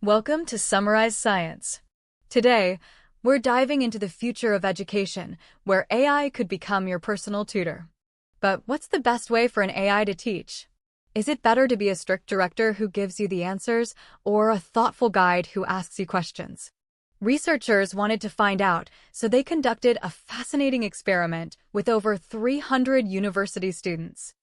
Welcome to Summarize Science. Today, we're diving into the future of education, where AI could become your personal tutor. But what's the best way for an AI to teach? Is it better to be a strict director who gives you the answers, or a thoughtful guide who asks you questions? Researchers wanted to find out, so they conducted a fascinating experiment with over 300 university students.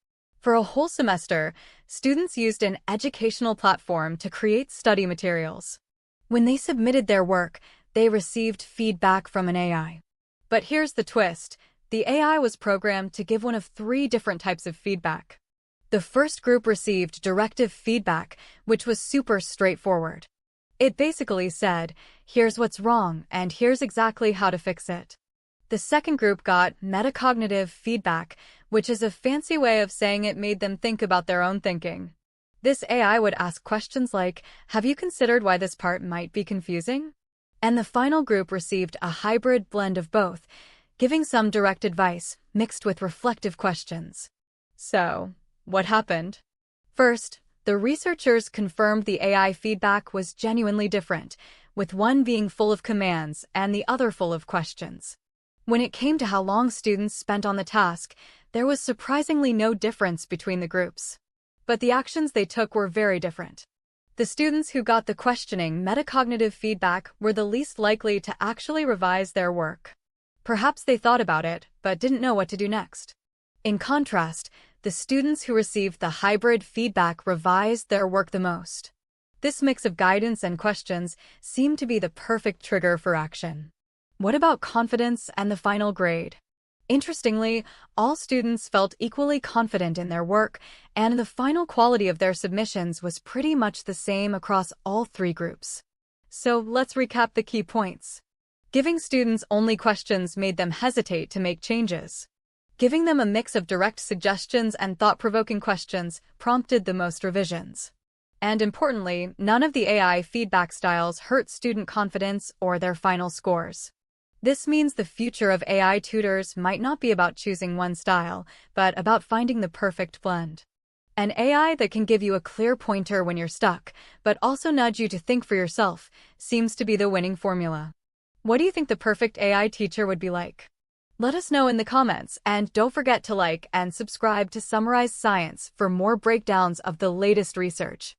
For a whole semester, students used an educational platform to create study materials. When they submitted their work, they received feedback from an AI. But here's the twist. The AI was programmed to give one of three different types of feedback. The first group received directive feedback, which was super straightforward. It basically said, here's what's wrong, and here's exactly how to fix it. The second group got metacognitive feedback, which is a fancy way of saying it made them think about their own thinking. This AI would ask questions like, have you considered why this part might be confusing? And the final group received a hybrid blend of both, giving some direct advice mixed with reflective questions. So, what happened? First, the researchers confirmed the AI feedback was genuinely different, with one being full of commands and the other full of questions. When it came to how long students spent on the task, there was surprisingly no difference between the groups. But the actions they took were very different. The students who got the questioning metacognitive feedback were the least likely to actually revise their work. Perhaps they thought about it, but didn't know what to do next. In contrast, the students who received the hybrid feedback revised their work the most. This mix of guidance and questions seemed to be the perfect trigger for action. What about confidence and the final grade? Interestingly, all students felt equally confident in their work, and the final quality of their submissions was pretty much the same across all three groups. So let's recap the key points. Giving students only questions made them hesitate to make changes. Giving them a mix of direct suggestions and thought-provoking questions prompted the most revisions. And importantly, none of the AI feedback styles hurt student confidence or their final scores. This means the future of AI tutors might not be about choosing one style, but about finding the perfect blend. An AI that can give you a clear pointer when you're stuck, but also nudge you to think for yourself, seems to be the winning formula. What do you think the perfect AI teacher would be like? Let us know in the comments, and don't forget to like and subscribe to Summarize Science for more breakdowns of the latest research.